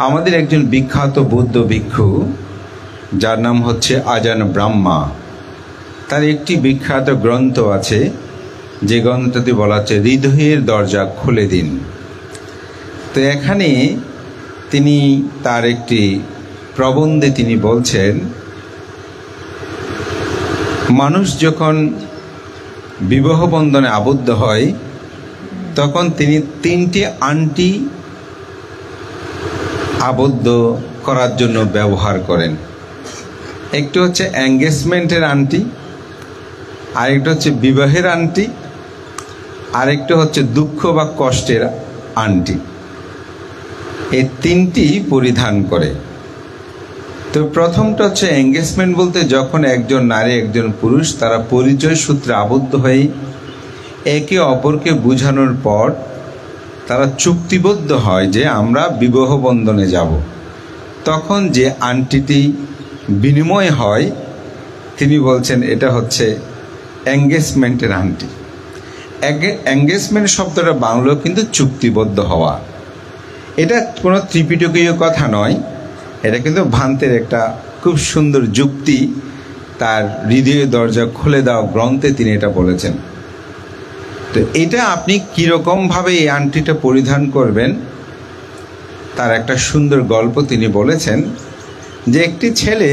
আমাদের একজন বিখ্যাত বৌদ্ধ ভিক্ষু যার নাম হচ্ছে আজান ব্রাহ্মা, তার একটি বিখ্যাত গ্রন্থ আছে যে গ্রন্থটি বলা হচ্ছে হৃদয়ের দরজা খুলে দিন। তো এখানে তিনি তার একটি প্রবন্ধে তিনি বলছেন, মানুষ যখন বিবাহ বন্ধনে আবদ্ধ হয় তখন তিনি তিনটি আংটি আবদ্ধ করার জন্য ব্যবহার করেন। একটি হচ্ছে এঙ্গেজমেন্টের আংটি, আরেকটা হচ্ছে বিবাহের আংটি, আরেকটা হচ্ছে দুঃখ বা কষ্টের আংটি। এই তিনটি পরিধান করে। তো প্রথমটা হচ্ছে এঙ্গেজমেন্ট, বলতে যখন একজন নারী একজন পুরুষ তারা পরিচয় সূত্রে আবদ্ধ হয়ে একে অপরকে বোঝানোর পর তারা চুক্তিবদ্ধ হয় যে আমরা বিবাহ বন্ধনে যাব, তখন যে আংটিটি বিনিময় হয় তিনি বলছেন এটা হচ্ছে এঙ্গেজমেন্টের আংটি। এঙ্গেজমেন্ট শব্দটা বাংলাও কিন্তু চুক্তিবদ্ধ হওয়া। এটা কোনো ত্রিপিটকীয় কথা নয়, এটা কিন্তু ভান্তের একটা খুব সুন্দর যুক্তি। তার হৃদয়ের দরজা খুলে দাও গ্রন্থে তিনি এটা বলেছেন। তো এটা আপনি কীরকমভাবে এই আংটিটা পরিধান করবেন তার একটা সুন্দর গল্প তিনি বলেছেন, যে একটি ছেলে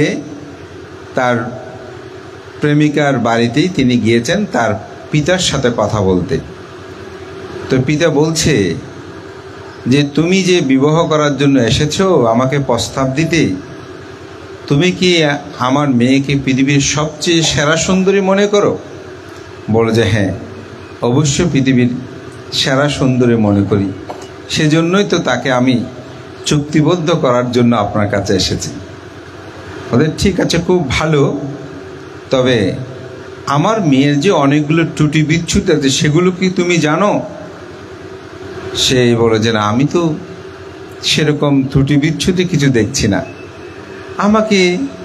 তার প্রেমিকার বাড়িতেই তিনি গিয়েছেন তার পিতার সাথে কথা বলতে। তো পিতা বলছে যে তুমি যে বিবাহ করার জন্য এসেছো আমাকে প্রস্তাব দিতে, তুমি কি আমার মেয়েকে পৃথিবীর সবচেয়ে সেরা সুন্দরী মনে করো? বলে যে হ্যাঁ, অবশ্যই পৃথিবীর সেরা সুন্দরী মনে করি, সেজন্যই তো তাকে আমি চুক্তিবদ্ধ করার জন্য আপনার কাছে এসেছি। ওদের ঠিক আছে, খুব ভালো, তবে আমার মেয়ের যে অনেকগুলো ত্রুটি বিচ্ছুতি আছে সেগুলো কি তুমি জানো? সে বলে যে না, আমি তো সেরকম ত্রুটি বিচ্ছুতি কিছু দেখছি না,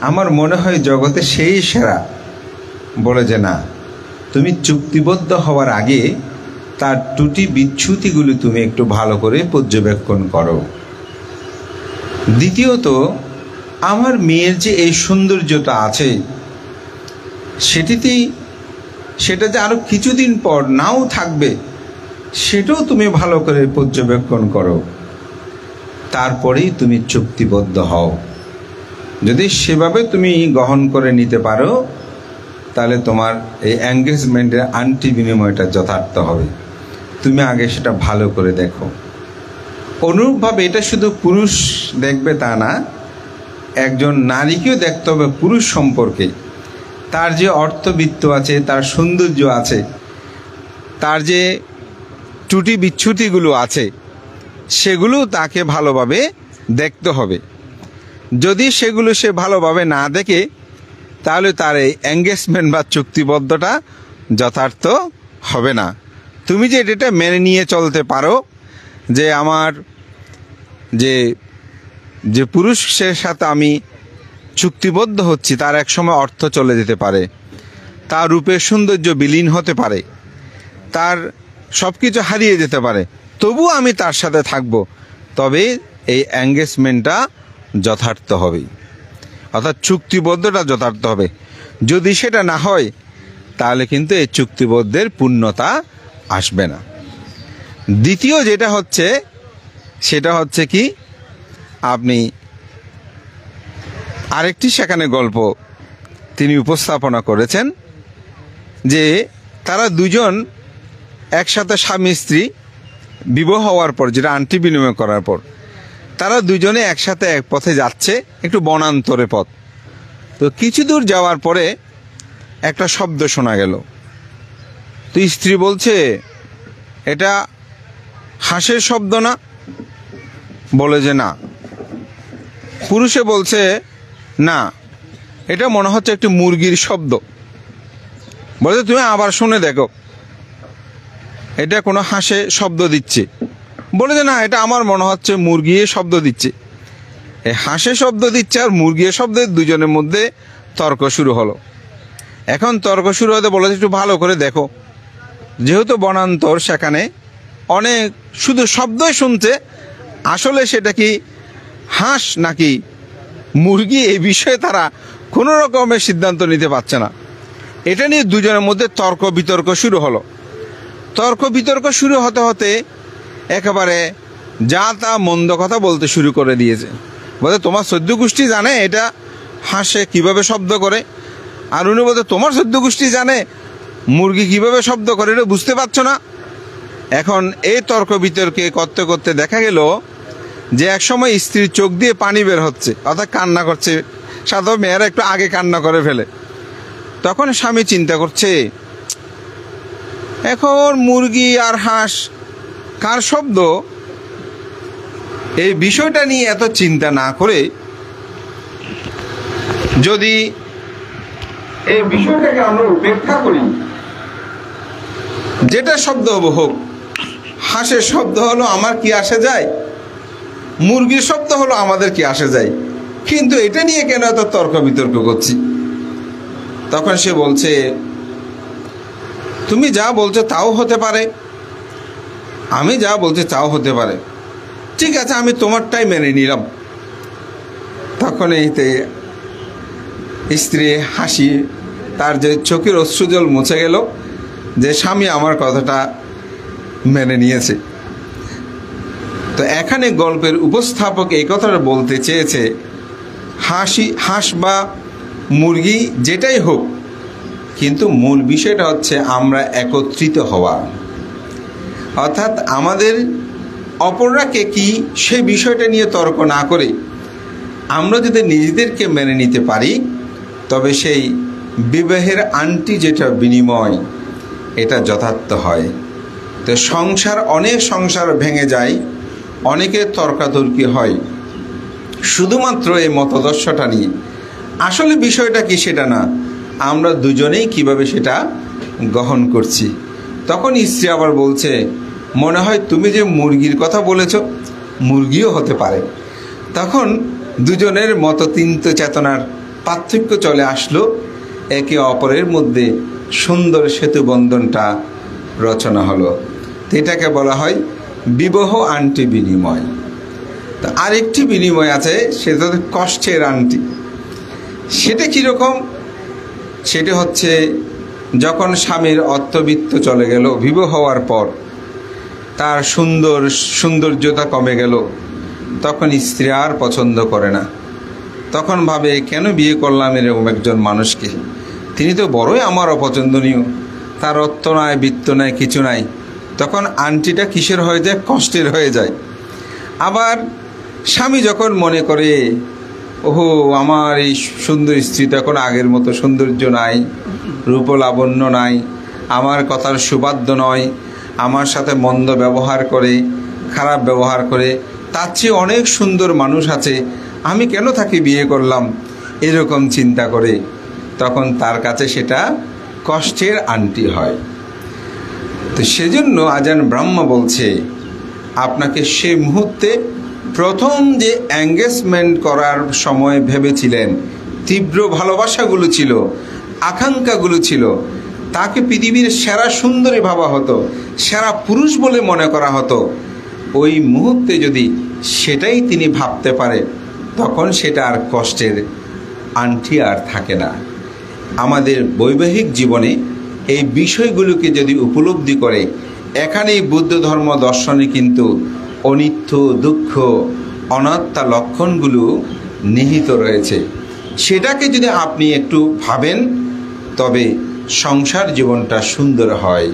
আমার মনে হয় জগতে সেই সেরা। বলে যে না, তুমি চুক্তিবদ্ধ হওয়ার আগে তার ত্রুটি বিচ্ছুতিগুলো তুমি একটু ভালো করে পর্যবেক্ষণ করো। দ্বিতীয়ত, আমার মেয়ের যে এই সৌন্দর্যটা আছে সেটা যে আরো কিছুদিন পর নাও থাকবে, সেটাও তুমি ভালো করে পর্যবেক্ষণ করো, তারপরেই তুমি চুক্তিবদ্ধ হও। যদি সেভাবে তুমি গ্রহণ করে নিতে পারো তাহলে তোমার এই এঙ্গেজমেন্টের আংটি বিনিময়টা যথার্থ হবে। তুমি আগে সেটা ভালো করে দেখো। অনুরূপভাবে এটা শুধু পুরুষ দেখবে তা না, একজন নারীকেও দেখতে হবে পুরুষ সম্পর্কে। তার যে অর্থবিত্ত আছে, তার সৌন্দর্য আছে, তার যে ত্রুটি বিচ্ছুতিগুলো আছে সেগুলো তাকে ভালোভাবে দেখতে হবে। যদি সেগুলো সে ভালোভাবে না দেখে তাহলে তার এই এঙ্গেজমেন্ট বা চুক্তিবদ্ধটা যথার্থ হবে না। তুমি যে এটা মেনে নিয়ে চলতে পারো যে আমার যে পুরুষের সাথে আমি চুক্তিবদ্ধ হচ্ছি তার এক সময় অর্থ চলে যেতে পারে, তার রূপের সৌন্দর্য বিলীন হতে পারে, তার সব কিছু হারিয়ে যেতে পারে, তবু আমি তার সাথে থাকব, তবে এই এঙ্গেজমেন্টটা যথার্থ হবে, অর্থাৎ চুক্তিবদ্ধটা যথার্থ হবে। যদি সেটা না হয় তাহলে কিন্তু এই চুক্তিবদ্ধের পূর্ণতা আসবে না। দ্বিতীয় যেটা হচ্ছে সেটা হচ্ছে কি, আপনি আরেকটি সেখানে গল্প তিনি উপস্থাপনা করেছেন যে তারা দুজন একসাথে স্বামী স্ত্রী বিবাহ হওয়ার পর, যেটা আংটি বিনিময় করার পর, তারা দুজনে একসাথে এক পথে যাচ্ছে, একটু বনান্তরে পথ। তো কিছু দূর যাওয়ার পরে একটা শব্দ শোনা গেল। তো স্ত্রী বলছে এটা হাঁসের শব্দ না? বলে যে না। পুরুষে বলছে না, এটা মনে হচ্ছে একটি মুরগির শব্দ। বলে তুমি আবার শুনে দেখো, এটা কোনো হাঁসে শব্দ দিচ্ছে। বলে যে না, এটা আমার মনে হচ্ছে মুরগি শব্দ দিচ্ছে। এই হাঁসে শব্দ দিচ্ছে আর মুরগি শব্দের দুজনের মধ্যে তর্ক শুরু হলো। এখন তর্ক শুরু হতে বলে একটু ভালো করে দেখো, যেহেতু বনান্তর সেখানে অনেক শুধু শব্দই শুনছে, আসলে সেটা কি হাঁস নাকি মুরগি, এই বিষয়ে তারা কোনো রকমের সিদ্ধান্ত নিতে পারছে না। এটা নিয়ে দুজনের মধ্যে তর্ক বিতর্ক শুরু হলো। তর্ক বিতর্ক শুরু হতে হতে একেবারে যা তা মন্দ কথা বলতে শুরু করে দিয়েছে। বলে তোমার 14 গোষ্ঠী জানে এটা হাঁসে কিভাবে শব্দ করে, আর উনি বলতে তোমার 14 গোষ্ঠী জানে মুরগি কিভাবে শব্দ করে, এটা বুঝতে পারছো না। এখন এই তর্ক বিতর্কে করতে করতে দেখা গেল যে একসময় স্ত্রীর চোখ দিয়ে পানি বের হচ্ছে, অর্থাৎ কান্না করছে। সাধারণত মেয়েরা একটু আগে কান্না করে ফেলে। তখন স্বামী চিন্তা করছে এখন মুরগি আর হাঁস কার শব্দ, এই বিষয়টা নিয়ে এত চিন্তা না করে যদি এই বিষয়টাকে আমরা উপেক্ষা করি, যেটা শব্দ হোক, হাঁসের শব্দ হলো আমার কি আসে যায়, মুরগির শব্দ হলো আমাদের কি আসে যায়, কিন্তু এটা নিয়ে কেন এত তর্ক বিতর্ক করছি। তখন সে বলছে তুমি যা বলছো তাও হতে পারে, আমি যা বলছি তাও হতে পারে, ঠিক আছে আমি তোমারটাই মেনে নিলাম। তখন এইতে স্ত্রী হাসি, তার যে চোখের অশ্রুজল মুছে গেল যে স্বামী আমার কথাটা মেনে নিয়েছে। তো এখানে গল্পের উপস্থাপক এই কথাটা বলতে চেয়েছে হাঁস বা মুরগি যেটাই হোক, কিন্তু মূল বিষয়টা হচ্ছে আমরা একত্রিত হওয়া, অর্থাৎ আমাদের অপররা কে কি সেই বিষয়টা নিয়ে তর্ক না করে আমরা যদি নিজেদেরকে মেনে নিতে পারি, তবে সেই বিবাহের আংটি যেটা বিনিময়, এটা যথার্থ হয়। তো অনেক সংসার ভেঙে যায়, অনেকের তর্কাতর্কি হয় শুধুমাত্র এই মতাদর্শটা নিয়ে। আসলে বিষয়টা কি সেটা না, আমরা দুজনেই কিভাবে সেটা গ্রহণ করছি। তখন স্ত্রী আবার বলছে মনে হয় তুমি যে মুরগির কথা বলেছ, মুরগিও হতে পারে। তখন দুজনের মতচিন্ত চেতনার পার্থক্য চলে আসলো, একে অপরের মধ্যে সুন্দর সেতু বন্ধনটা রচনা হলো। এটাকে বলা হয় বিবাহ আংটি বিনিময়। তো আরেকটি বিনিময় আছে, সেটা কষ্টের আংটি। সেটা কীরকম? সেটা হচ্ছে যখন স্বামীর অর্থবিত্ত চলে গেল, বিবাহ হওয়ার পর তার সৌন্দর্যতা কমে গেল, তখন স্ত্রী আর পছন্দ করে না। তখন ভাবে কেন বিয়ে করলাম এরকম একজন মানুষকে, তিনি তো বড়ই আমার অপছন্দনীয়, তার অর্থ নাই, বৃত্ত নাই, কিছু নাই। তখন আংটিটা কিসের হয়ে যায়? কষ্টের হয়ে যায়। আবার স্বামী যখন মনে করে ওহো আমার এই সুন্দর স্ত্রী তো এখন আগের মতো সৌন্দর্য নাই, রূপ লাবণ্য নাই, আমার কথার সুবাদ্য নয়, আমার সাথে মন্দ ব্যবহার করে, খারাপ ব্যবহার করে, তার চেয়ে অনেক সুন্দর মানুষ আছে, আমি কেন তাকে বিয়ে করলাম, এরকম চিন্তা করে তখন তার কাছে সেটা কষ্টের আংটি হয়। তো সেজন্য আজান ব্রাহ্মা বলছে আপনাকে সেই মুহূর্তে প্রথম যে এঙ্গেজমেন্ট করার সময় ভেবেছিলেন, তীব্র ভালোবাসাগুলো ছিল, আকাঙ্ক্ষাগুলো ছিল, তাকে পৃথিবীর সেরা সুন্দরী ভাবা হতো, সেরা পুরুষ বলে মনে করা হতো, ওই মুহূর্তে যদি সেটাই তিনি ভাবতে পারে, তখন সেটা আর কষ্টের আংটি আর থাকে না। আমাদের বৈবাহিক জীবনে এই বিষয়গুলোকে যদি উপলব্ধি করে, এখানেই বুদ্ধ ধর্ম দর্শনে কিন্তু অনিত্য, দুঃখ, অনাত্মা লক্ষণগুলো নিহিত রয়েছে। সেটাকে যদি আপনি একটু ভাবেন, তবে সংসার জীবনটা সুন্দর হয়।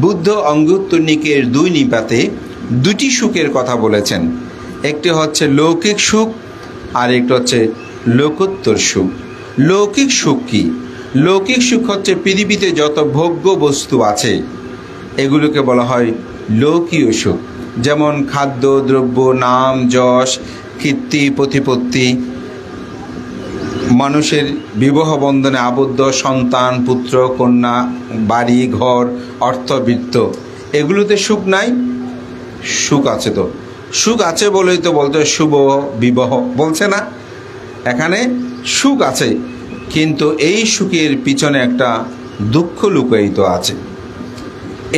বুদ্ধ অঙ্গুত্তরনিকের 2 নিপাতে 2টি সুখের কথা বলেছেন। একটি হচ্ছে লৌকিক সুখ, আর একটি হচ্ছে লোকোত্তর সুখ। লৌকিক সুখ কি? লৌকিক সুখ হচ্ছে পৃথিবীতে যত ভোগ্য বস্তু আছে এগুলোকে বলা হয় লৌকিক সুখ, যেমন খাদ্য, দ্রব্য, নাম, যশ, কীর্তি, প্রতিপত্তি, মানুষের বিবাহ বন্ধনে আবদ্ধ সন্তান, পুত্র, কন্যা, বাড়ি, ঘর, অর্থবৃত্ত, এগুলোতে সুখ নাই? সুখ আছে। তো সুখ আছে বলেই তো বলতে শুভ বিবাহ বলছে না? এখানে সুখ আছে, কিন্তু এই সুখের পিছনে একটা দুঃখ লুকায়িত আছে।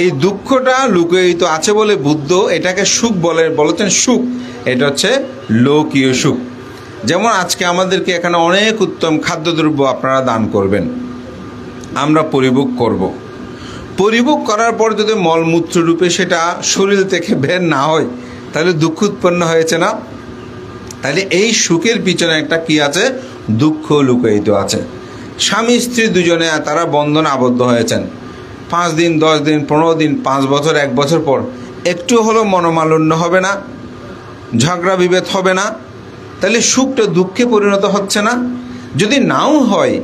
এই দুঃখটা লুকায়িত আছে বলে বুদ্ধ এটাকে সুখ বলেছেন। সুখ এটা হচ্ছে লৌকিয় সুখ। যেমন আজকে আমাদেরকে এখানে অনেক উত্তম খাদ্যদ্রব্য আপনারা দান করবেন, আমরা পরিভোগ করব। পরিভোগ করার পর যদি মলমূত্র রূপে সেটা শরীর থেকে বের না হয় তাহলে দুঃখ উৎপন্ন হয়েছে না? তাহলে এই সুখের পিছনে একটা কি আছে? দুঃখ লুকায়িত আছে। স্বামী স্ত্রী দুজনে তারা বন্ধনে আবদ্ধ হয়েছেন, 5 দিন 10 দিন 15 দিন 5 বছর 1 বছর পর একটু হলো মনোমালিন্য হবে না? ঝগড়া বিভেদ হবে না? তাহলে সুখটা দুঃখে পরিণত হচ্ছে না? যদি নাও হয়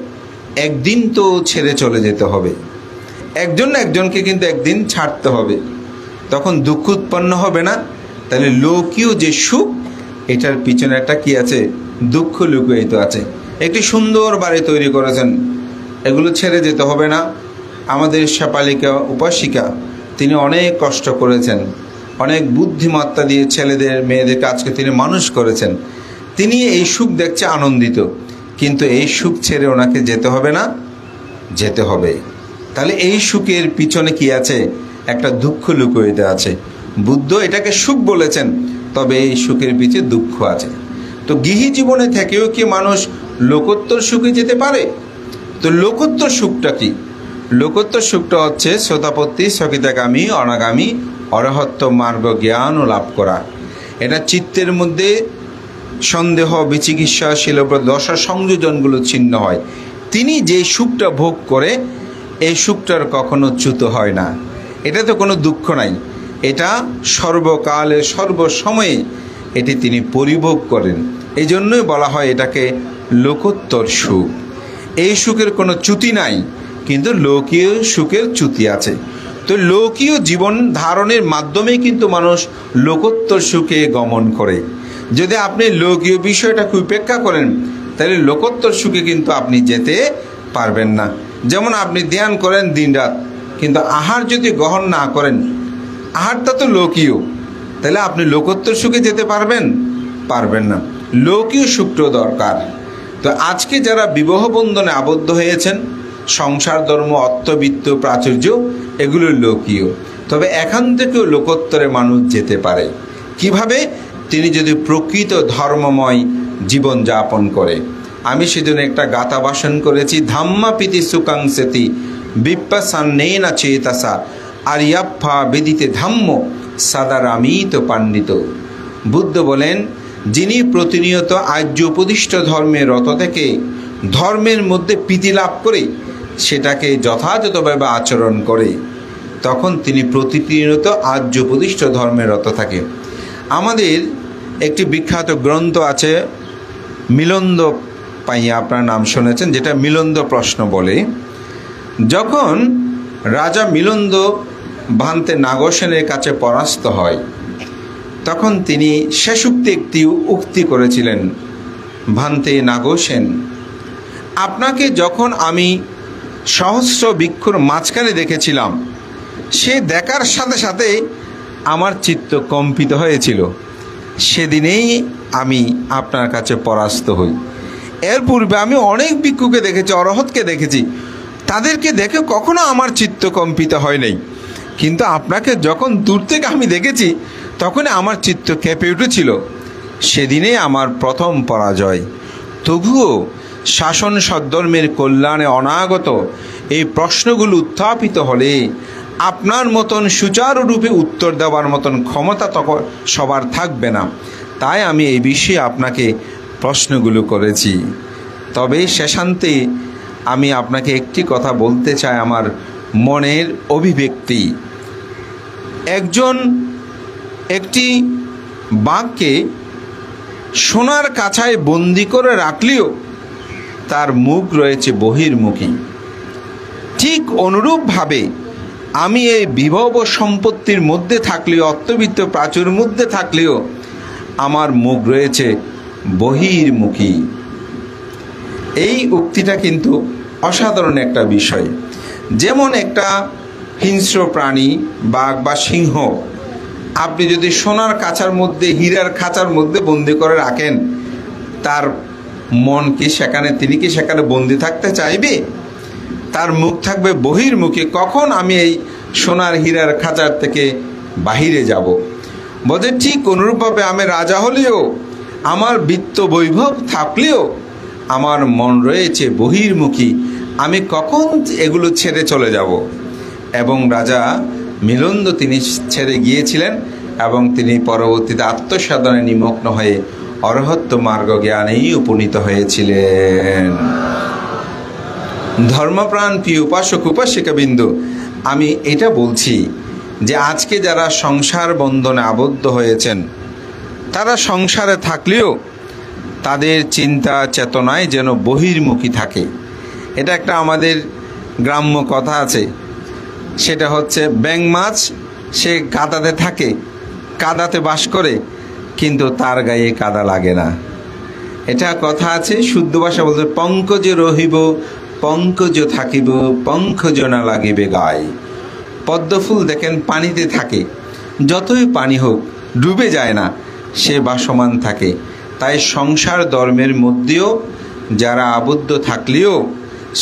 একদিন তো ছেড়ে চলে যেতে হবে, একজন না একজনকে কিন্তু একদিন ছাড়তে হবে, তখন দুঃখ উৎপন্ন হবে না? তাহলে লৌকিক যে সুখ এটার পিছনে একটা কি আছে? দুঃখ লুকিয়ে আছে। একটি সুন্দর বাড়ি তৈরি করেছেন, এগুলো ছেড়ে যেতে হবে না? আমাদের শেফালিকা উপাসিকা তিনি অনেক কষ্ট করেছেন, অনেক বুদ্ধিমত্তা দিয়ে ছেলেদের মেয়েদেরকে আজকে তিনি মানুষ করেছেন, তিনি এই সুখ দেখছে আনন্দিত, কিন্তু এই সুখ ছেড়ে ওনাকে যেতে হবে না? যেতে হবে। তাহলে এই সুখের পিছনে কি আছে? একটা দুঃখ লুকিয়ে আছে। বুদ্ধ এটাকে সুখ বলেছেন, তবে এই সুখের পিছে দুঃখ আছে। তো গৃহী জীবনে থেকেও কি মানুষ লোকোত্তর সুখে যেতে পারে? তো লোকোত্তর সুখটা কি? লোকোত্তর সুখটা হচ্ছে শ্রোতাপত্তি সকিতাগামী অনাগামী অরহত্ব মার্গ জ্ঞান ও লাভ করা। এটা চিত্তের মধ্যে সন্দেহ বিচিকিৎসা শিলপ্রদশা সংযোজনগুলো ছিন্ন হয়। তিনি যে সুখটা ভোগ করে এই সুখটার কখনো চ্যুত হয় না। এটা তো কোনো দুঃখ নাই, এটা সর্বকালে সর্বসময়ে এটি তিনি পরিভোগ করেন। এই জন্যই বলা হয় এটাকে লোকোত্তর সুখ। এই সুখের কোনো চ্যুতি নাই, কিন্তু লৌকিক সুখের চ্যুতি আছে। তো লৌকিক জীবন ধারণের মাধ্যমে কিন্তু মানুষ লোকোত্তর সুখে গমন করে। যদি আপনি লৌকিক বিষয়টাকে উপেক্ষা করেন তাহলে লোকোত্তর সুখে কিন্তু আপনি যেতে পারবেন না। যেমন আপনি ধ্যান করেন দিনরাত, কিন্তু আহার যদি গ্রহণ না করেন, আহারটা তো লৌকিক, তাহলে আপনি লোকোত্তর সুখে যেতে পারবেন? পারবেন না। লৌকিক সুখটাও দরকার। তো আজকে যারা বিবাহ বন্ধনে আবদ্ধ হয়েছেন, সংসার ধর্ম অর্থবিত্ত প্রাচুর্য এগুলো লৌকিক, তবে এখান থেকেও লোকোত্তরে মানুষ যেতে পারে। কিভাবে? তিনি যদি প্রকৃত ধর্মময় জীবন যাপন করে। আমি সেজন্য একটা গাথা ভাষণ করেছি, ধাম্মা পিতি সুকাংসেতি বিপ্পাসান্নেনা চেতাসা আরিয়াপ্পা বেদিতে ধাম্ম সাদারামিত পাণ্ডিত। বুদ্ধ বলেন, যিনি প্রতিনিয়ত আর্য উপদিষ্ট ধর্মের রত থেকে ধর্মের মধ্যে প্রীতি লাভ করে সেটাকে যথাযথভাবে আচরণ করে, তখন তিনি প্রতিনিয়ত আর্য উপদিষ্ট ধর্মের রত থাকে। আমাদের একটি বিখ্যাত গ্রন্থ আছে মিলন্দ পাইয়া, আপনার নাম শুনেছেন, যেটা মিলন্দ প্রশ্ন বলে। যখন রাজা মিলন্দ ভান্তে নাগসেনের কাছে পরাস্ত হয়, তখন তিনি শেষোক্তি একটি উক্তি করেছিলেন, ভান্তে নাগসেন, আপনাকে যখন আমি সহস্র বৃক্ষর মাঝখানে দেখেছিলাম, সে দেখার সাথে সাথে আমার চিত্ত কম্পিত হয়েছিল, সেদিনেই আমি আপনার কাছে পরাস্ত হই। এর পূর্বে আমি অনেক ভিক্ষুকে দেখেছি, অরহতকে দেখেছি, তাদেরকে দেখে কখনো আমার চিত্ত কম্পিত হয় নাই, কিন্তু আপনাকে যখন দূর থেকে আমি দেখেছি তখন আমার চিত্ত কেঁপে উঠেছিল, সেদিনেই আমার প্রথম পরাজয়। তবুও শাসন সদ্ধর্মের কল্যাণে অনাগত এই প্রশ্নগুলো উত্থাপিত হলে আপনার মতন সুচারুরূপে উত্তর দেওয়ার মতন ক্ষমতা তখন সবার থাকবে না, তাই আমি এই বিষয়ে আপনাকে প্রশ্নগুলো করেছি। তবে শেষান্তে আমি আপনাকে একটি কথা বলতে চাই, আমার মনের অভিব্যক্তি। একজন একটি বাঘকে সোনার কাছায় বন্দি করে রাখলেও তার মুখ রয়েছে বহির্মুখী। ঠিক অনুরূপভাবে আমি এই বিভব সম্পত্তির মধ্যে থাকলেও, অর্থবিত্ত প্রাচুর মধ্যে থাকলেও আমার মুখ রয়েছে বহির্মুখী। এই উক্তিটা কিন্তু অসাধারণ একটা বিষয়। যেমন একটা হিংস্র প্রাণী বাঘ বা সিংহ আপনি যদি সোনার খাঁচার মধ্যে, হীরার খাঁচার মধ্যে বন্দি করে রাখেন, তার মন কি সেখানে, তিনি কি সেখানে বন্দি থাকতে চাইবে? তার মুখ থাকবে বহির্মুখী, কখন আমি এই সোনার হীরার খাঁচার থেকে বাহিরে যাব। বলছে ঠিক অনুরূপভাবে আমি রাজা হলেও, আমার বিত্ত বৈভব থাকলেও আমার মন রয়েছে বহির্মুখী, আমি কখন এগুলো ছেড়ে চলে যাব। এবং রাজা মিলিন্দ তিনি ছেড়ে গিয়েছিলেন এবং তিনি পরবর্তীতে আত্মসাধনে নিমগ্ন হয়ে অরহত্য মার্গ জ্ঞানেই উপনীত হয়েছিলেন। ধর্মপ্রাণ প্রিয় উপাসক উপাসিকাবৃন্দ, আমি এটা বলছি যে আজকে যারা সংসার বন্ধনে আবদ্ধ হয়েছেন, তারা সংসারে থাকলেও তাদের চিন্তা চেতনায় যেন বহির্মুখী থাকে। এটা একটা আমাদের গ্রাম্য কথা আছে, সেটা হচ্ছে ব্যাঙ মাছ সে কাদাতে থাকে, কাদাতে বাস করে, কিন্তু তার গায়ে কাদা লাগে না। এটা কথা আছে, শুদ্ধ ভাষা বলতে পঙ্কজ রহিব পঙ্কজ থাকিব, পঙ্কজ না লাগিবে গায়ে। পদ্মফুল দেখেন পানিতে থাকে, যতই পানি হোক ডুবে যায় না, সে ভাসমান থাকে। তাই সংসার ধর্মের মধ্যেও যারা আবদ্ধ থাকলেও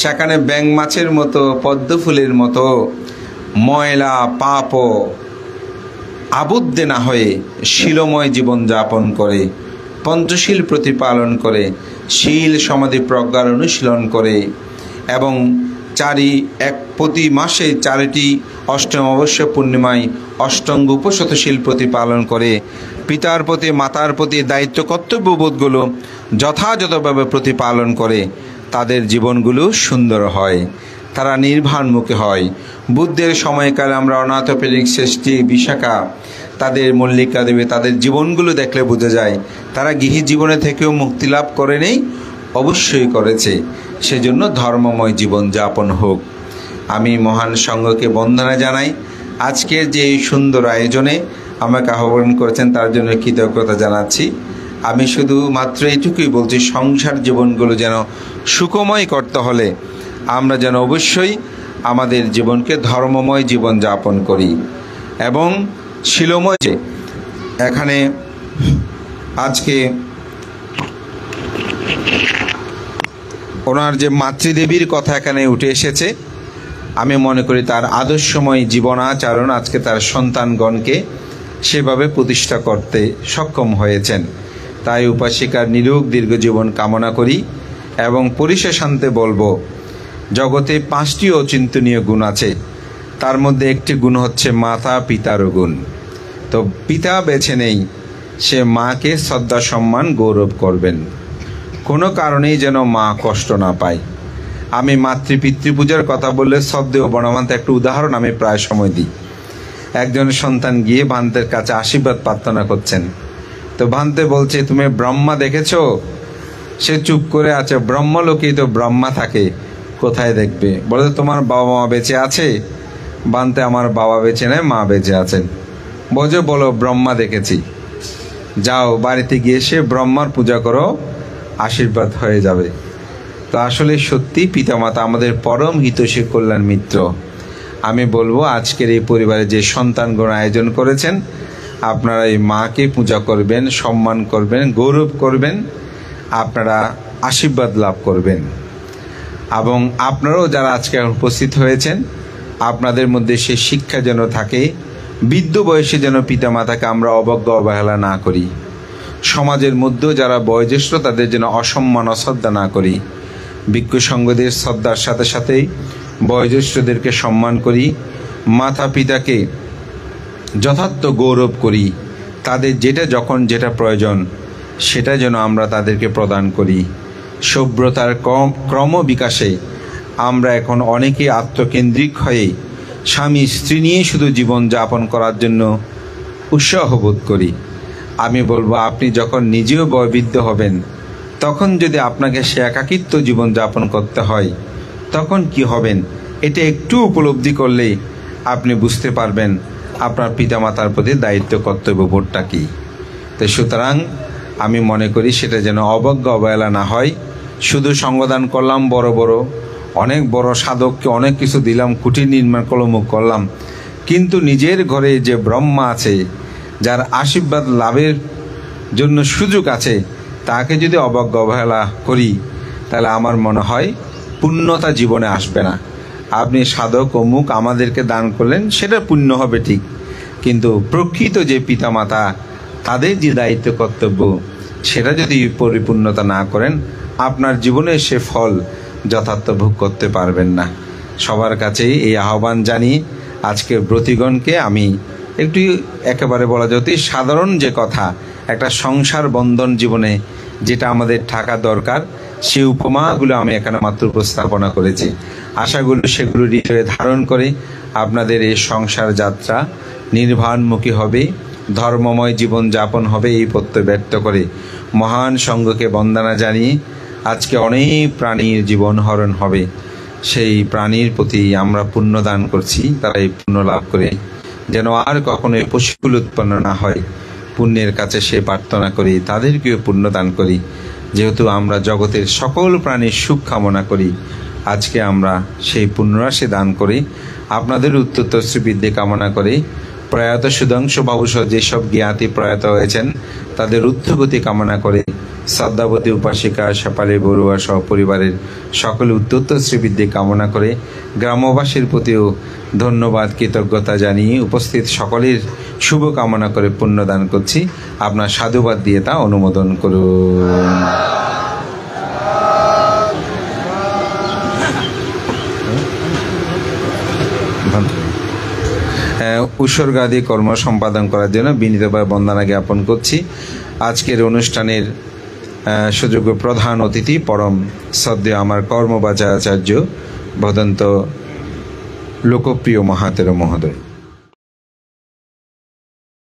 সেখানে ব্যাঙ মাছের মতো পদ্মফুলের মতো ময়লা পাপ আবদ্ধ না হয়ে শীলময় জীবন যাপন করে, পঞ্চশীল প্রতিপালন করে, শীল সমাধি প্রজ্ঞার অনুশীলন করে এবং প্রতি মাসে 4টি অষ্টম অবশ্য পূর্ণিমায় অষ্টাঙ্গ উপশতশীল প্রতিপালন করে পিতার প্রতি মাতার প্রতি দায়িত্ব কর্তব্যবোধগুলো যথাযথভাবে প্রতিপালন করে, তাদের জীবনগুলো সুন্দর হয়, তারা নির্বাণমুখী হয়। বুদ্ধের সময়কালে আমরা অনাথপেরিক সৃষ্টি বিশাখা, তাদের মল্লিকা দেবী, তাদের জীবনগুলো দেখলে বোঝা যায় তারা গৃহী জীবনে থেকেও মুক্তি লাভ করে নেই, অবশ্যই করেছে। সেজন্য ধর্মময় জীবন যাপন হোক। আমি মহান সংঘকে বন্দনা জানাই। আজকের যে এই সুন্দর আয়োজনে আমাকে আহ্বান করেছেন তার জন্য কৃতজ্ঞতা জানাচ্ছি। আমি শুধু মাত্র এইটুকুই বলছি, সংসার জীবনগুলো যেন সুখময় করতে হলে আমরা যেন অবশ্যই আমাদের জীবনকে ধর্মময় জীবন যাপন করি এবং শিলময়। এখানে আজকে ওনার যে মাতৃদেবীর কথা এখানে উঠে এসেছে, আমি মনে করি তার আদর্শময় জীবনাচরণ আজকে তার সন্তানগণকে সেভাবে প্রতিষ্ঠা করতে সক্ষম হয়েছেন। তাই উপাসিকার নিরোগ দীর্ঘ জীবন কামনা করি এবং পরিশেষান্তে বলবো, জগতে 5টি অচিন্তনীয় গুণ আছে, তার মধ্যে একটি গুণ হচ্ছে মাতা পিতার গুণ। তো পিতা বেছে নেই, সে মাকে শ্রদ্ধা সম্মান গৌরব করবেন, কোনো কারণেই যেন মা কষ্ট না পায়। আমি মাতৃপিতৃপূজার কথা বললে শ্রদ্ধেয় বনমান্তে একটা উদাহরণ আমি প্রায় সময় দিই। একজন সন্তান গিয়ে ভান্তের কাছে আশীর্বাদ প্রার্থনা করছেন, তো ভান্তে বলছে তুমি ব্রহ্মা দেখেছো? সে চুপ করে আছে, ব্রহ্মলোকেই তো ব্রহ্মা থাকে, কোথায় দেখবে? বলে তোমার বাবা মা বেঁচে আছে? ভান্তে আমার বাবা বেঁচে নেই, মা বেঁচে আছেন। বলছে বলো ব্রহ্মা দেখেছি। যাও বাড়িতে গিয়ে সে ব্রহ্মার পূজা করো, আশীর্বাদ হয়ে যাবে। তো আসলে সত্যি পিতামাতা আমাদের পরম হিতৈষী কল্যাণ মিত্র। আমি বলবো আজকের এই পরিবারে যে সন্তানগণ আয়োজন করেছেন, আপনারা এই মাকে পূজা করবেন, সম্মান করবেন, গৌরব করবেন, আপনারা আশীর্বাদ লাভ করবেন। এবং আপনারাও যারা আজকে উপস্থিত হয়েছেন, আপনাদের মধ্যে সে শিক্ষা যেন থাকে, বৃদ্ধ বয়সে যেন পিতামাতাকে আমরা অবজ্ঞা অবহেলা না করি, সমাজের মধ্যেও যারা বয়োজ্যেষ্ঠ তাদের যেন অসম্মান অশ্রদ্ধা না করি, ভিক্ষু সঙ্গদের শ্রদ্ধার সাথে সাথেই বয়োজ্যেষ্ঠদেরকে সম্মান করি, মাতা পিতাকে যথার্থ গৌরব করি, তাদের যখন যেটা প্রয়োজন সেটা যেন আমরা তাদেরকে প্রদান করি। সভ্যতার ক্রমবিকাশে আমরা এখন অনেকেই আত্মকেন্দ্রিক হয়ে স্বামী স্ত্রী নিয়ে শুধু জীবন যাপন করার জন্য উৎসাহ বোধ করি। আমি বলবো আপনি যখন নিজেও বয়োবৃদ্ধ হবেন, তখন যদি আপনাকে সে একাকিত্ব জীবন যাপন করতে হয়, তখন কি হবেন? এটা একটু উপলব্ধি করলেই আপনি বুঝতে পারবেন আপনার পিতামাতার প্রতি দায়িত্ব কর্তব্যবোধটা কী। তো সুতরাং আমি মনে করি সেটা যেন অবজ্ঞা অবহেলা না হয়। শুধু সঙ্গদান করলাম, অনেক বড় সাধককে অনেক কিছু দিলাম, কুটির নির্মাণ করলাম, কিন্তু নিজের ঘরে যে ব্রহ্মা আছে, যার আশীর্বাদ লাভের জন্য সুযোগ আছে, তাকে যদি অবজ্ঞা অবহেলা করি, তাহলে আমার মনে হয় পুণ্যতা জীবনে আসবে না। আপনি সাধক অমুক আমাদেরকে দান করলেন, সেটা পুণ্য হবে ঠিক, কিন্তু প্রকৃত যে পিতামাতা, তাদের যে দায়িত্ব কর্তব্য, সেটা যদি পরিপূর্ণতা না করেন, আপনার জীবনে সে ফল যথার্থ ভোগ করতে পারবেন না। সবার কাছেই এই আহ্বান জানিয়ে আজকের ব্রতীগণকে আমি একটু একেবারে বলা যায় অতি সাধারণ যে কথা, একটা সংসার বন্ধন জীবনে যেটা আমাদের থাকা দরকার, সেই উপমাগুলো আমি এখানে মাত্র উপস্থাপনা করেছি। আশাগুলো সেগুলো হৃদয়ে ধারণ করে আপনাদের এই সংসার যাত্রা নির্বাণমুখী হবে, ধর্মময় জীবন যাপন হবে, এই প্রত্যয় ব্যক্ত করে মহান সঙ্ঘকে বন্দনা জানিয়ে আজকে অনেক প্রাণীর জীবন হরণ হবে, সেই প্রাণীর প্রতি আমরা পুণ্য দান করছি, তারা এই পুণ্য লাভ করে যেন আর কখনো এই পশুকুল উৎপন্ন না হয়, পুণ্যের কাছে সে প্রার্থনা করি, তাদেরকেও পুণ্য দান করি। যেহেতু আমরা জগতের সকল প্রাণীর সুখ কামনা করি, আজকে আমরা সেই পুণ্যরাশি দান করি। আপনাদের উত্তরোত্তর শ্রীবৃদ্ধি কামনা করে প্রয়াত সুধাংশু বাবু সহ যেসব জ্ঞাতি প্রয়াত হয়েছেন তাদের উত্তরগতি কামনা করে শ্রদ্ধাবতী উপাসিকা শেফালী বড়ুয়া সহ পরিবারের সকলে উত্তরোত্তর শ্রীবৃদ্ধি কামনা করে গ্রামবাসীর প্রতিও ধন্যবাদ কৃতজ্ঞতা জানিয়ে উপস্থিত সকলের শুভ কামনা করে পুণ্যদান করছি। আপনার সাধুবাদ দিয়ে তা অনুমোদন করুন। উৎসর্গাদি কর্ম সম্পাদন করার জন্য বিনীতভাবে বন্দনা জ্ঞাপন করছি। আজকের অনুষ্ঠানের সুযোগ্য প্রধান অতিথি পরম শ্রদ্ধেয় আমার কর্মবাচা আচার্য ভদন্ত লোকপ্রিয় মহাতের মহোদয়।